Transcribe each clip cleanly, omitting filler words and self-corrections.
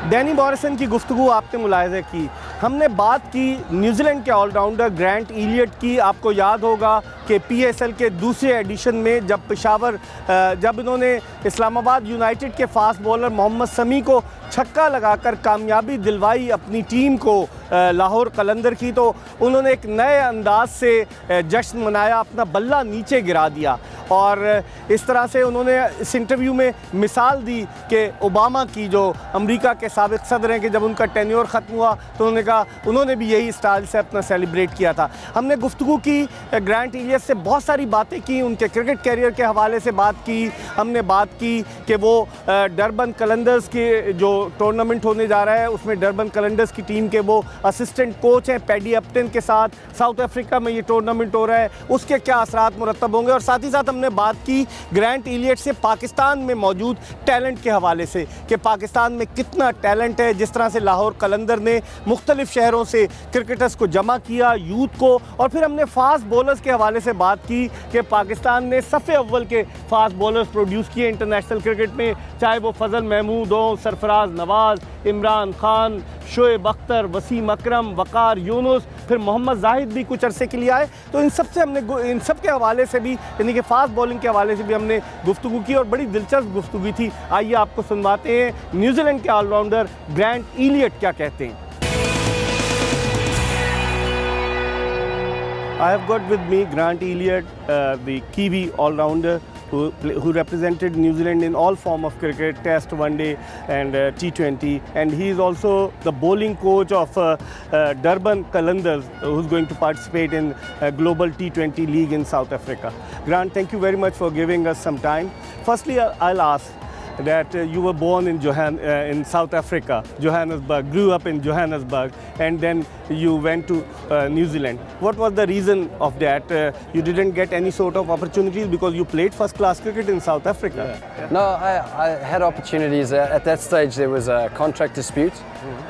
Danny Morrison की गुफ्तगू आपने मुलाहिज़ा की। हमने बात की न्यूजीलैंड के ऑलराउंडर ग्रांट एलियट की। आपको याद होगा कि पीएसएल के दूसरे एडिशन में जब इन्होंने इस्लामाबाद यूनाइटेड के फास्ट बॉलर मोहम्मद समी को छक्का लगाकर कामयाबी दिलवाई अपनी टीम को लाहौर कलंदर की, तो उन्होंने एक नए अंदाज से जश्न मनाया, अपना बल्ला नीचे गिरा दिया। और इस तरह से उन्होंने इस इंटरव्यू में मिसाल दी कि ओबामा की, जो अमेरिका के साबिक़ सदर हैं, कि जब उनका टेन्योर ख़त्म हुआ तो उन्होंने कहा उन्होंने भी यही स्टाइल से अपना सेलिब्रेट किया था। हमने गुफ्तगू की ग्रांट एलियट से, बहुत सारी बातें की, उनके क्रिकेट कैरियर के हवाले से बात की। हमने बात की कि वो डरबन कलंदर्स के जो टूर्नामेंट होने जा रहा है उसमें डरबन कलंदर्स की टीम के वो असिस्टेंट कोच हैं पैडी अपटन के साथ। साउथ अफ्रीका में ये टूर्नामेंट हो रहा है, उसके क्या असरात मुरतब होंगे। और साथ ही साथ हमने बात की ग्रांट एलियट से पाकिस्तान में मौजूद टैलेंट के हवाले से, कि पाकिस्तान में कितना टैलेंट है। जिस तरह से लाहौर कलंदर ने मुख्तलिफ शहरों से क्रिकेटर्स को जमा किया, यूथ को। और फिर हमने फास्ट बॉलर्स के हवाले से बात की कि पाकिस्तान ने सफ़े अव्वल के फास्ट बॉलर्स प्रोड्यूस किए इंटरनेशनल क्रिकेट में, चाहे वो फजल महमूद हो, सरफराज नवाज़, इमरान खान, शोएब अख्तर, वसीम अकरम, वकार यूनुस, फिर मोहम्मद जाहिद भी कुछ अरसे के लिए आए। तो इन सब के हवाले से भी, यानी कि फ़ास्ट बॉलिंग के हवाले से भी हमने गुफ्तगू की और बड़ी दिलचस्प गुफ्तगू थी। आइए आपको सुनवाते हैं न्यूजीलैंड के ऑलराउंडर ग्रांट एलियट क्या कहते हैं। I have got with me Grant Elliott, the Kiwi all-rounder who represented New Zealand in all form of cricket, Test, One Day and T20, and he is also the bowling coach of Durban Qalandars, who's going to participate in Global T20 League in South Africa. Grant, thank you very much for giving us some time. Firstly, I'll ask that you were born in South Africa, Johannesburg, grew up in Johannesburg, and then you went to New Zealand. What was the reason of that? You didn't get any sort of opportunities because you played first-class cricket in South Africa. Yeah. No, I had opportunities. At that stage, there was a contract dispute.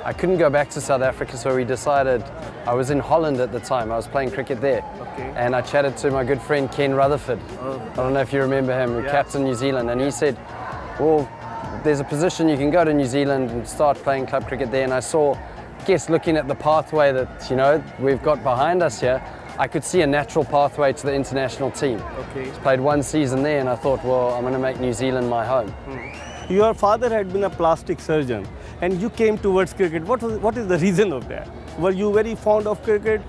I couldn't go back to South Africa, so we decided. I was in Holland at the time. I was playing cricket there. Okay. And I chatted to my good friend Ken Rutherford. I don't know if you remember him, who captained New Zealand, and he said, well, there's a position you can go to New Zealand and start playing club cricket there. And I saw, looking at the pathway that, we've got behind us here, I could see a natural pathway to the international team. Okay. Played one season there and I thought, well, I'm going to make New Zealand my home. Your father had been a plastic surgeon and you came towards cricket. What is the reason of that? Were you very fond of cricket,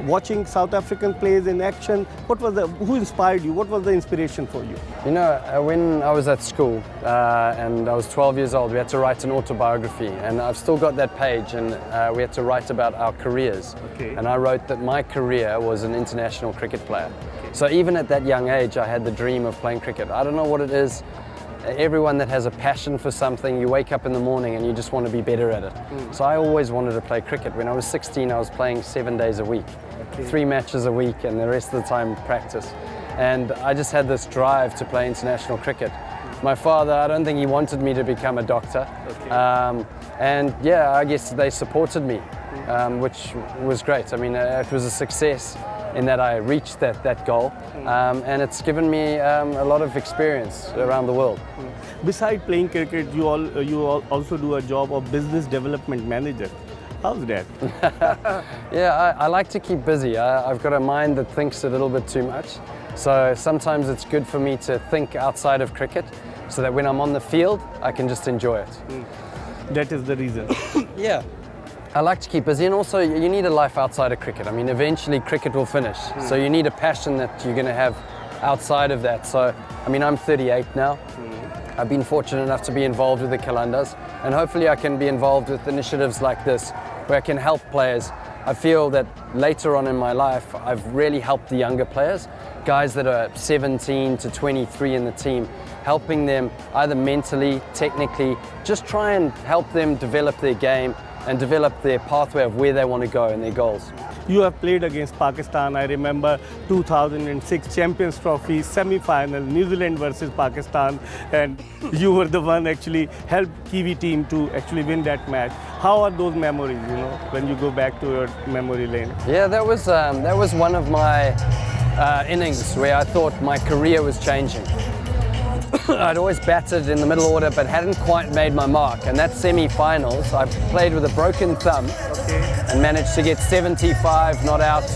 watching South African players in action? Who inspired you? What was the inspiration for you? When I was at school and I was 12 years old, we had to write an autobiography, and I've still got that page, and we had to write about our careers. Okay. And I wrote that my career was an international cricket player. Okay. So even at that young age, I had the dream of playing cricket. I don't know what it is. Everyone that has a passion for something, you wake up in the morning and you just want to be better at it. So I always wanted to play cricket. When I was 16, I was playing 7 days a week, 3 matches a week, and the rest of the time practice. And I just had this drive to play international cricket. My father, I don't think he wanted me to become a doctor. And yeah, I guess they supported me, which was great. I mean, it was a success in that I reached that goal, and it's given me a lot of experience around the world. Besides playing cricket, you also do a job of business development manager. How's that? Yeah, I like to keep busy. I've got a mind that thinks a little bit too much, so sometimes it's good for me to think outside of cricket, so that when I'm on the field, I can just enjoy it. That is the reason. Yeah. I like to keep busy, and also you need a life outside of cricket. I mean, eventually cricket will finish, so you need a passion that you're going to have outside of that. So, I mean, I'm 38 now. I've been fortunate enough to be involved with the Qalandars, and hopefully I can be involved with initiatives like this, where I can help players. I feel that later on in my life, I've really helped the younger players, guys that are 17 to 23 in the team, helping them either mentally, technically, just try and help them develop their game and develop their pathway of where they want to go and their goals. You have played against Pakistan. I remember 2006 Champions Trophy semi-final, New Zealand versus Pakistan, and you were the one actually helped Kiwi team to actually win that match. How are those memories, when you go back to your memory lane? Yeah, that was one of my innings where I thought my career was changing. I'd always batted in the middle order but hadn't quite made my mark. And that semi-finals, I played with a broken thumb and managed to get 75 not out,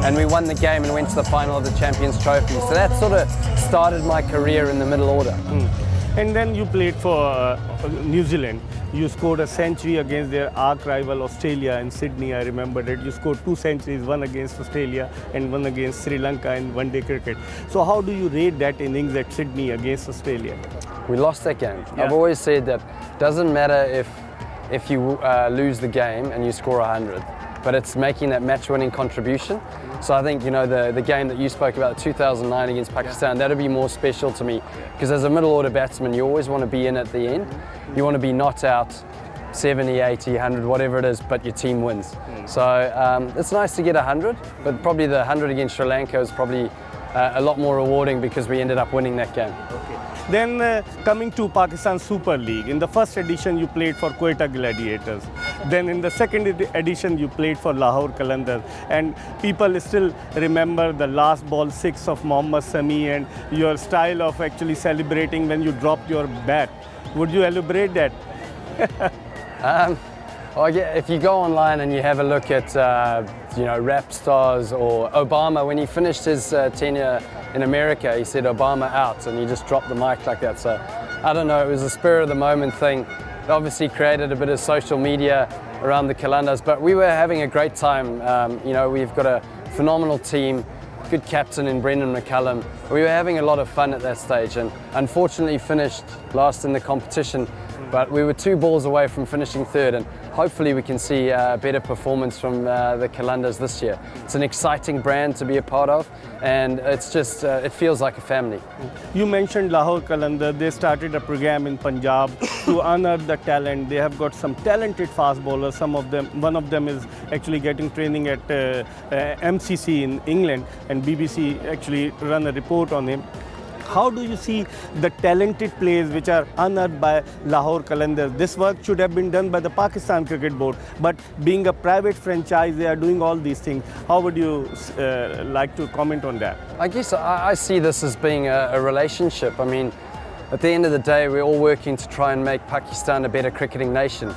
and we won the game and went to the final of the Champions Trophy. So that sort of started my career in the middle order. And then you played for New Zealand. You scored a century against their arch rival Australia in Sydney. I remember that you scored 2 centuries, one against Australia and one against Sri Lanka in one-day cricket. So how do you rate that innings at Sydney against Australia? We lost that game. Yeah. I've always said that it doesn't matter if you lose the game and you score 100, but it's making that match-winning contribution. So I think, you know, the game that you spoke about, 2009 against Pakistan, that'll be more special to me, because as a middle order batsman, you always want to be in at the end. You want to be not out 70, 80, 100, whatever it is, but your team wins. So it's nice to get 100, but probably the 100 against Sri Lanka is probably a lot more rewarding because we ended up winning that game. Then coming to Pakistan Super League, in the first edition you played for Quetta Gladiators. Then in the second edition you played for Lahore Qalandars. And people still remember the last ball 6 of Mohammad Sami and your style of actually celebrating when you dropped your bat. Would you elaborate that? Well, yeah, if you go online and you have a look at you know, rap stars or Obama, when he finished his tenure in America, he said Obama out, and he just dropped the mic like that. So I don't know, it was a spur of the moment thing. It obviously created a bit of social media around the Qalandars, but we were having a great time. You know, we've got a phenomenal team, good captain in Brendan McCullum. We were having a lot of fun at that stage, and unfortunately finished last in the competition, but we were 2 balls away from finishing 3rd, and hopefully we can see a better performance from the Qalandars this year. It's an exciting brand to be a part of, and it's just, it feels like a family. You mentioned Lahore Qalandars. They started a program in Punjab to honor the talent. They have got some talented fast bowlers. Some of them, one of them is actually getting training at MCC in England, and BBC actually run a report on him. How do you see the talented players which are honored by Lahore Qalandars? This work should have been done by the Pakistan Cricket Board, but being a private franchise, they are doing all these things. How would you like to comment on that? I guess I see this as being a relationship. I mean, at the end of the day, we're all working to try and make Pakistan a better cricketing nation.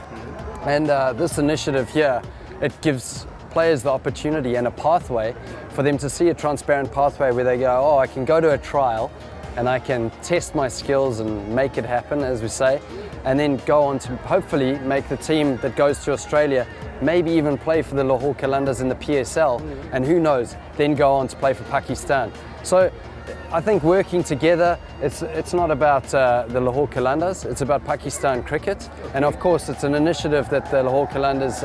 And this initiative here, it gives players the opportunity and a pathway for them to see a transparent pathway where they go, oh, I can go to a trial and I can test my skills and make it happen, as we say, and then go on to hopefully make the team that goes to Australia, maybe even play for the Lahore Qalandars in the PSL, and who knows, then go on to play for Pakistan. So I think working together, it's not about the Lahore Qalandars, it's about Pakistan cricket. And of course, it's an initiative that the Lahore Qalandars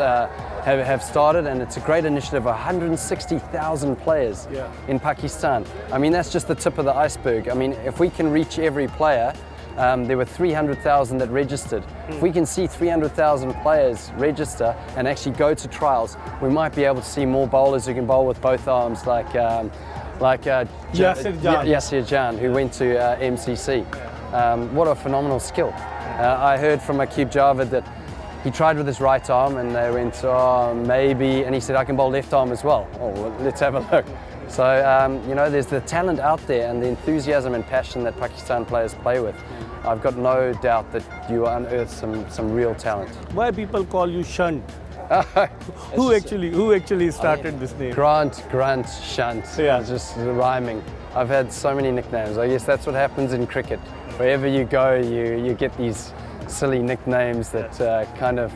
have started, and it's a great initiative. 160,000 players in Pakistan. I mean, that's just the tip of the iceberg. I mean, if we can reach every player, there were 300,000 that registered. If we can see 300,000 players register and actually go to trials, we might be able to see more bowlers who can bowl with both arms, like Yasir Jan, who went to MCC. What a phenomenal skill. I heard from Akib Javed that he tried with his right arm and they went, oh, maybe, and he said, I can bowl left arm as well. Oh, well, let's have a look. So, you know, there's the talent out there and the enthusiasm and passion that Pakistan players play with. I've got no doubt that you unearth some real talent. Why people call you Shunt? Who actually started this name? Grunt, Shunt. Yeah. It's just rhyming. I've had so many nicknames. I guess that's what happens in cricket. Wherever you go, you get these silly nicknames that kind of,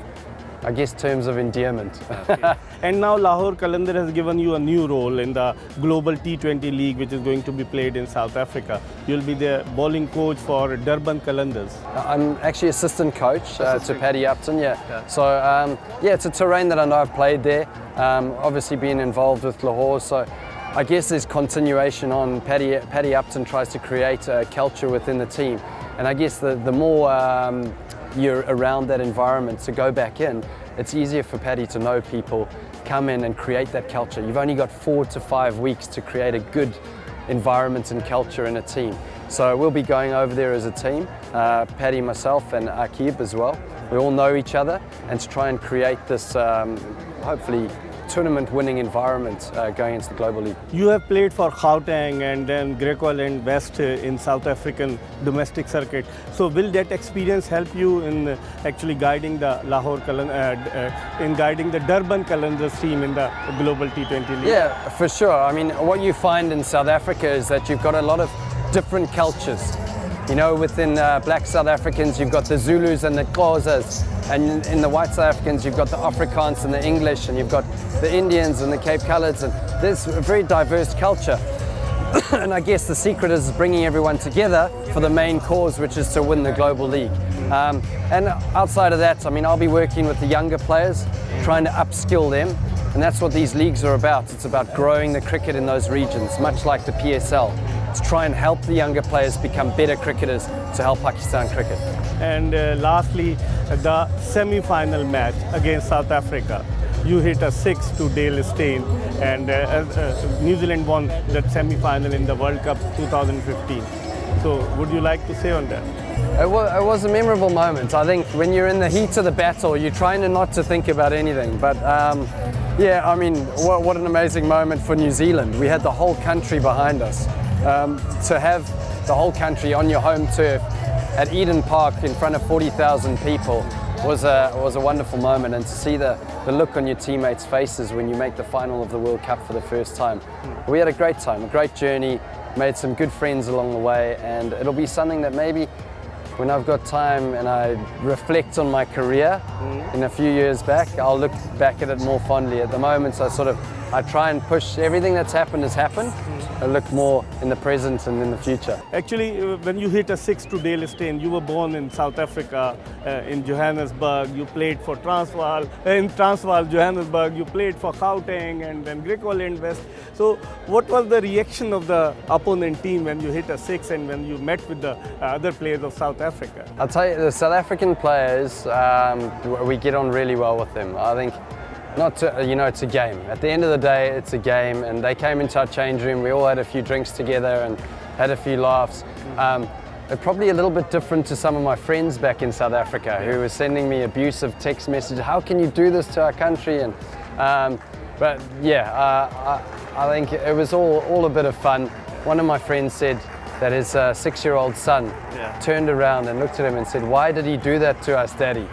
I guess, terms of endearment. Okay. And now Lahore Qalandars has given you a new role in the Global T20 League, which is going to be played in South Africa. You'll be the bowling coach for Durban Qalandars. I'm actually assistant coach to Paddy Upton, yeah. So, yeah, it's a terrain that I know I've played there. Obviously being involved with Lahore, so I guess there's continuation on. Paddy Upton tries to create a culture within the team. And I guess the more you're around that environment to go back in, it's easier for Paddy to know people, come in and create that culture. You've only got 4 to 5 weeks to create a good environment and culture in a team. So we'll be going over there as a team, Paddy, myself and Akib as well. We all know each other, and to try and create this hopefully tournament-winning environment going into the Global League. You have played for Gauteng and then Greco Island West in South African domestic circuit. So will that experience help you in actually guiding the guiding the Durban Qalandars team in the Global T20 League? Yeah, for sure. I mean, what you find in South Africa is that you've got a lot of different cultures. You know, within black South Africans, you've got the Zulus and the Xhosas, and in the white South Africans, you've got the Afrikaans and the English, and you've got the Indians and the Cape Coloureds, and there's a very diverse culture. And I guess the secret is bringing everyone together for the main cause, which is to win the Global League. And outside of that, I mean, I'll be working with the younger players, trying to upskill them, and that's what these leagues are about. It's about growing the cricket in those regions, much like the PSL. To try and help the younger players become better cricketers to help Pakistan cricket. And lastly, the semi-final match against South Africa. You hit a 6 to Dale Steyn, and New Zealand won that semi-final in the World Cup 2015. So would you like to say on that? It was a memorable moment. I think when you're in the heat of the battle, you're trying not to think about anything. But yeah, I mean, what an amazing moment for New Zealand. We had the whole country behind us. To have the whole country on your home turf at Eden Park in front of 40,000 people was a wonderful moment, and to see the look on your teammates' faces when you make the final of the World Cup for the first time. We had a great time, a great journey, made some good friends along the way, and it'll be something that maybe when I've got time and I reflect on my career in a few years back, I'll look back at it more fondly. At the moment, I try and push everything that's happened has happened. I look more in the present and in the future. Actually, when you hit a 6 to Dale Steyn, you were born in South Africa, in Johannesburg. You played for Transvaal, Johannesburg. You played for Gauteng and then Greco Island West. So what was the reaction of the opponent team when you hit a 6 and when you met with the other players of South Africa? I'll tell you, the South African players, we get on really well with them. I think it's a game. At the end of the day, it's a game, and they came into our change room. We all had a few drinks together and had a few laughs. Probably a little bit different to some of my friends back in South Africa who were sending me abusive text messages. How can you do this to our country? And but yeah, I think it was all a bit of fun. One of my friends said that his 6-year-old son turned around and looked at him and said, "Why did he do that to us, Daddy?"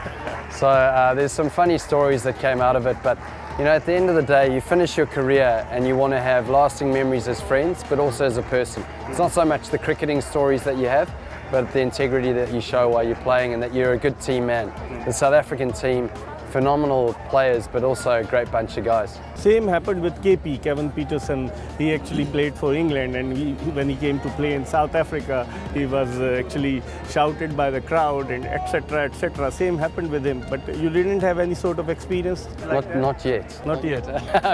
So there's some funny stories that came out of it, but you know, at the end of the day, you finish your career and you want to have lasting memories as friends, but also as a person. It's not so much the cricketing stories that you have, but the integrity that you show while you're playing and that you're a good team man. The South African team, phenomenal players, but also a great bunch of guys. Same happened with KP, Kevin Peterson. He actually played for England, and when he came to play in South Africa, he was actually shouted by the crowd and etc. etc. Same happened with him, but you didn't have any sort of experience like that? Not yet. Not yet.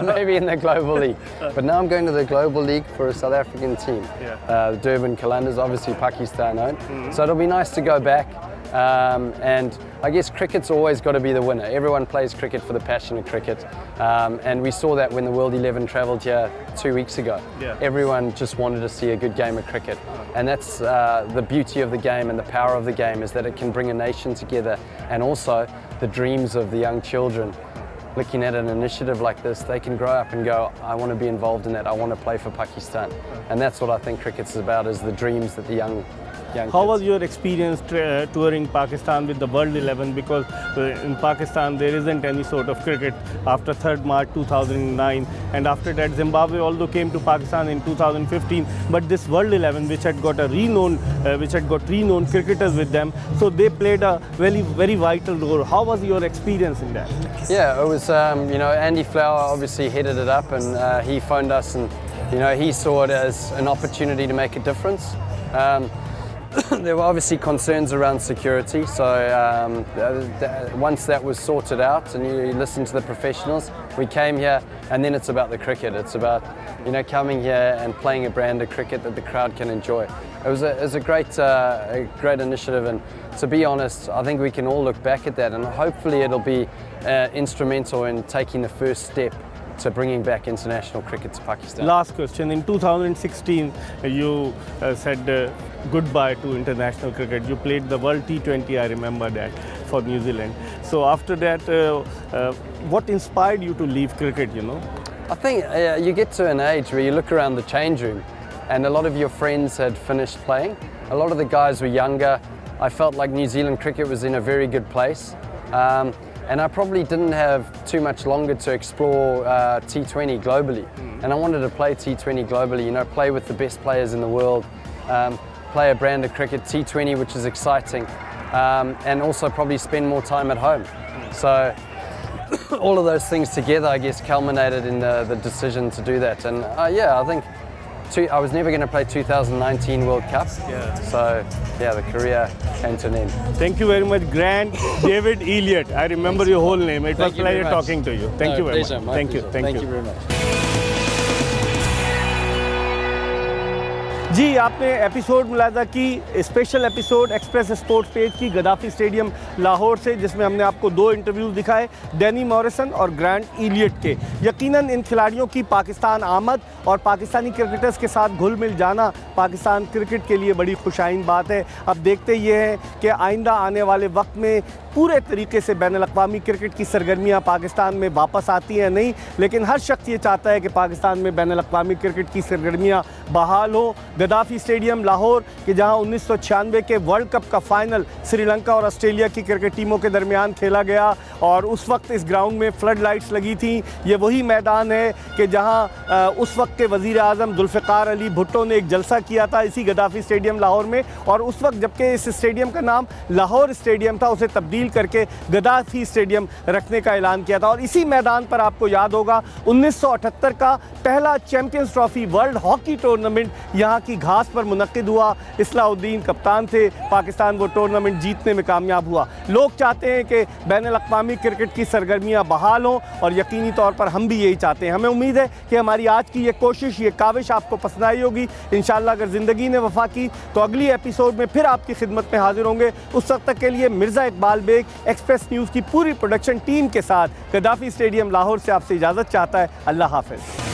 Maybe in the Global League. But now I'm going to the Global League for a South African team. The Durban Qalandars, obviously Pakistan owned. So it'll be nice to go back. And I guess cricket's always got to be the winner. Everyone plays cricket for the passion of cricket, and we saw that when the World 11 travelled here 2 weeks ago. Everyone just wanted to see a good game of cricket, and that's the beauty of the game and the power of the game, is that it can bring a nation together, and also the dreams of the young children. Looking at an initiative like this, they can grow up and go, I want to be involved in that, I want to play for Pakistan. And that's what I think cricket's about, is the dreams that the young How was your experience touring Pakistan with the World 11? Because in Pakistan there isn't any sort of cricket after 3rd March 2009, and after that Zimbabwe although came to Pakistan in 2015, but this World 11 which had got renowned cricketers with them, so they played a very vital role. How was your experience in that? Yeah, it was Andy Flower obviously headed it up, and he phoned us, and he saw it as an opportunity to make a difference. There were obviously concerns around security, so once that was sorted out and you listen to the professionals, we came here, and then it's about the cricket. It's about coming here and playing a brand of cricket that the crowd can enjoy. It was a great initiative, and to be honest, I think we can all look back at that, and hopefully it'll be instrumental in taking the first step to bringing back international cricket to Pakistan. Last question. In 2016, you said goodbye to international cricket. You played the World T20, I remember that, for New Zealand. So after that, what inspired you to leave cricket, you know? I think you get to an age where you look around the change room and a lot of your friends had finished playing. A lot of the guys were younger. I felt like New Zealand cricket was in a very good place. And I probably didn't have too much longer to explore T20 globally. And I wanted to play T20 globally, you know, play with the best players in the world, play a brand of cricket, T20, which is exciting, and also probably spend more time at home. So all of those things together, I guess, culminated in the decision to do that. And yeah, I think I was never going to play 2019 World Cup. Yeah. So yeah, the career came to an end. Thank you very much, Grant David Eliot. I remember your whole name. It was a pleasure talking to you. Thank you very much. Thank you. Thank you very much. जी, आपने episode मुलाज़ा की special episode express sports page की Gaddafi stadium Lahore से, जिसमें हमने आपको 2 interviews दिखाए, Danny Morrison और grant Elliot के। यकीनन इन खिलाड़ियों की पाकिस्तान आमद और पाकिस्तानी क्रिकेटर्स के साथ घुल मिल जाना पाकिस्तान क्रिकेट के लिए बड़ी खुशाइन बात है। अब देखते ये हैं कि आइंदा आने वाले वक्त में पूरे तरीके से बैनुल-अक़वामी क्रिकेट की सरगर्मियाँ पाकिस्तान में वापस आती हैं नहीं, लेकिन हर शख्स ये चाहता है कि पाकिस्तान में बैनुल-अक़वामी क्रिकेट की सरगर्मियाँ बहाल हों। गद्दाफी स्टेडियम लाहौर कि जहां 1996 के वर्ल्ड कप का फाइनल श्रीलंका और ऑस्ट्रेलिया की क्रिकेट टीमों के दरमियान खेला गया और उस वक्त इस ग्राउंड में फ्लड लाइट्स लगी थी। ये वही मैदान है कि जहां उस वक्त के वज़ीर आज़म जुल्फ़िकार अली भुट्टो ने एक जलसा किया था इसी गद्दाफी स्टेडियम लाहौर में, और उस वक्त जबकि इस स्टेडियम का नाम लाहौर स्टेडियम था, उसे तब्दील करके गद्दाफी स्टेडियम रखने का ऐलान किया था। और इसी मैदान पर आपको याद होगा 1978 का पहला champions trophy world hockey tournament यहाँ की घास पर मुनक्किद हुआ। इस्लाउद्दीन कप्तान थे, पाकिस्तान वो टूर्नामेंट जीतने में कामयाब हुआ। लोग चाहते हैं कि बैनुल-अक़वामी क्रिकेट की सरगर्मियाँ बहाल हों और यकीनी तौर पर हम भी यही चाहते हैं। हमें उम्मीद है कि हमारी आज की ये कोशिश, ये काविश आपको पसंद आई होगी। इंशाअल्लाह अगर ज़िंदगी ने वफ़ा की तो अगली एपिसोड में फिर आपकी खिदमत में हाजिर होंगे। उस वक्त तक के लिए मिर्ज़ा इकबाल बेग एक्सप्रेस न्यूज़ की पूरी प्रोडक्शन टीम के साथ गद्दाफी स्टेडियम लाहौर से आपसे इजाज़त चाहता है। अल्लाह हाफ़िज़।